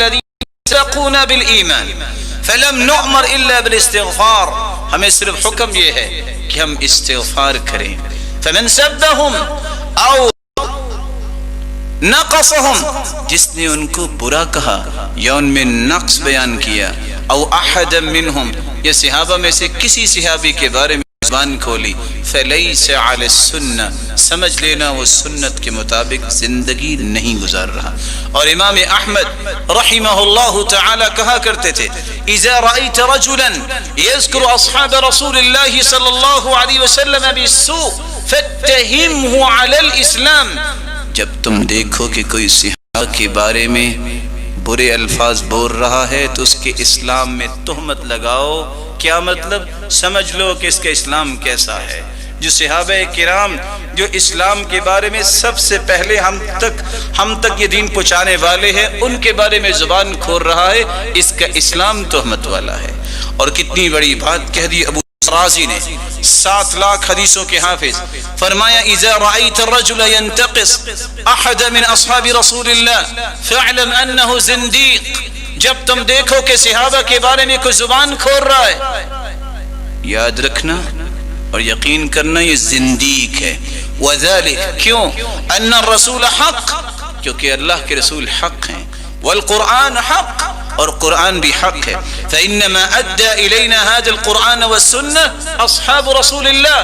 الذين سبقونا بالایمان فلم نؤمر الا بالاستغفار، ہمیں صرف حکم یہ ہے کہ ہم استغفار کریں. فمن سبهم او نقصهم، جس نے ان کو برا کہا یا ان میں نقص بیان کیا، او احد منهم، یا صحابہ میں سے کسی صحابی کے بارے میں زبان کھولی، فلیس علی السنہ، سمجھ لینا وہ سنت کے مطابق زندگی نہیں گزار رہا. اور امام احمد رحمہ اللہ تعالی کہا کرتے تھے اذا رأیت رجلا یذکر اصحاب رسول اللہ صلی اللہ علیہ وسلم بالسوء فاتہمہ علی الاسلام، جب تم دیکھو کہ کوئی صحابہ کے بارے میں برے الفاظ بول رہا ہے تو اس کے اسلام میں تہمت لگاؤ. کیا مطلب؟ سمجھ لو کہ اس کا اسلام کیسا ہے. جو صحابہ کرام جو اسلام کے بارے میں سب سے پہلے ہم تک یہ دین پہنچانے والے ہیں، ان کے بارے میں زبان کھول رہا ہے، اس کا اسلام تہمت والا ہے. اور کتنی بڑی بات کہہ دی ابو رازی نے، 7 لاکھ حدیثوں کے حافظ، فرمایا اذا رأيت الرجل ينتقص احد من اصحاب رسول اللہ فاعلم انه زنديق، جب تم دیکھو کہ صحابہ کے بارے میں کوئی زبان کھول رہا ہے، یاد رکھنا اور یقین کرنا یہ زندیق ہے. وذلك، کیوں؟ ان الرسول حق، کیونکہ اللہ کے رسول حق ہیں، والقرآن حق، اور قرآن بھی حق ہے. فإنما أدى إلينا هذا القرآن والسنة أصحاب رسول اللہ،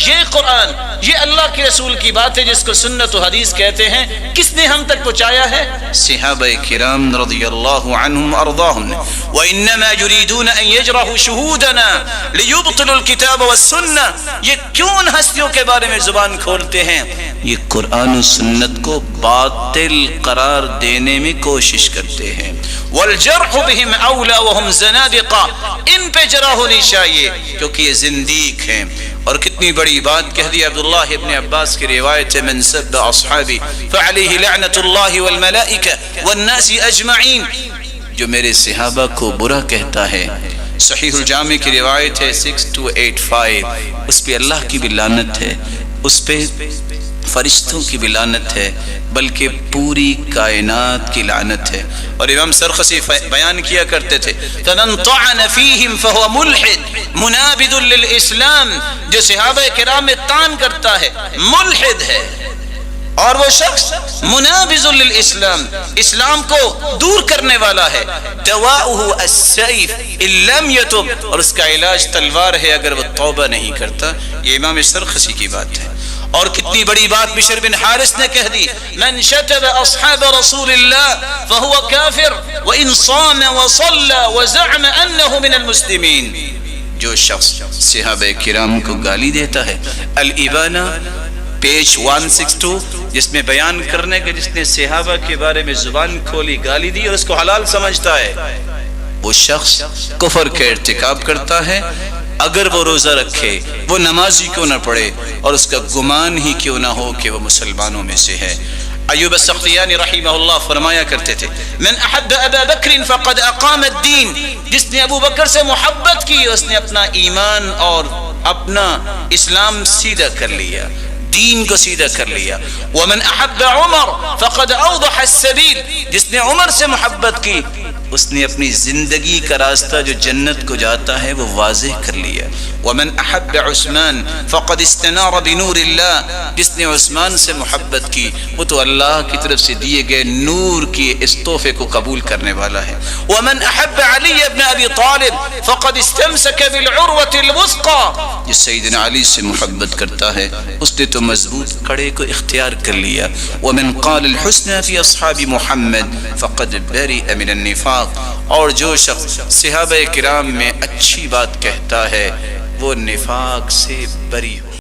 یہ قرآن، یہ اللہ کے رسول کی بات ہے جس کو سنت و حدیث کہتے ہیں. کس نے ہم تک پہنچایا ہے؟ صحابہ کرام رضی اللہ عنہم ارضاہم. وإنما يريدون أن يجرحوا شهودنا ليبطلوا الكتاب والسنة، یہ کیوں ان ہستیوں کے بارے میں زبان کھولتے ہیں؟ یہ قرآن و سنت کو باطل قرار دینے میں کوشش کرتے ہیں. والجرح بهم اولا وهم زنادقہ، ان پہ جرح ہونی چاہیے کیونکہ یہ زندیق ہیں. اور کتنی بڑی بات کہہ دی عبداللہ ابن عباس کی روایت ہے من سب اصحابی فعلیہ لعنت اللہ والملائکہ والناس اجمعین، جو میرے صحابہ کو برا کہتا ہے، صحیح الجامع کی روایت ہے 6285، اس پہ اللہ کی بھی لعنت ہے، اس پہ فرشتوں کی بھی لعنت ہے، بلکہ پوری کائنات کی لعنت ہے. اور امام سرخسی بیان کیا کرتے تھے فمن طعن فیہم فہو ملحد منابذ للاسلام، جو صحابہ کرام میں طعن کرتا ہے ملحد ہے، اور وہ شخص منابذ للاسلام، اسلام کو دور کرنے والا ہے. دواؤہ السیف ان لم یتب، اور اس کا علاج تلوار ہے اگر وہ توبہ نہیں کرتا. یہ امام سرخسی کی بات ہے. اور کتنی بڑی بات بشر بن حارث نے کہہ دی من شتم اصحاب رسول اللہ فهو کافر وان صام وصلى وزعم انه من المسلمین، جو شخص صحابہ کرام کو گالی دیتا ہے، الابانہ پیج 162، جس میں بیان کرنے کے جس نے صحابہ کے بارے میں زبان کھولی، گالی دی اور اس کو حلال سمجھتا ہے، وہ شخص کفر کا ارتکاب کرتا ہے، اگر وہ روزہ رکھے، وہ نمازی کیوں نہ پڑھے، اور اس کا گمان ہی کیوں نہ ہو کہ وہ مسلمانوں میں سے ہے. ایوب السختیانی رحمہ اللہ فرمایا کرتے تھے من احب ابا بکر فقد اقام الدین، جس نے ابو بکر سے محبت کی اس نے اپنا ایمان اور اپنا اسلام سیدھا کر لیا، دین کو سیدھا کر لیا. ومن احب عمر فقد اوضح السبیل، جس نے عمر سے محبت کی اس نے اپنی زندگی کا راستہ جو جنت کو جاتا ہے وہ واضح کر لیا. ومن احب عثمان فقد استنار بنور اللہ، جس نے عثمان سے محبت کی وہ تو اللہ کی طرف سے دیے گئے نور کی اس تحفے کو قبول کرنے والا ہے. ومن احب علی ابن ابی طالب فقد استمسک بالعروة الوثقى، جس سیدنا علی سے محبت کرتا ہے اس نے تو مضبوط کڑے کو اختیار کر لیا. ومن قال الحسنى في اصحاب محمد فقد برئ من النفاق، اور جو شخص صحابہ کرام میں اچھی بات کہتا ہے وہ نفاق سے بری ہو.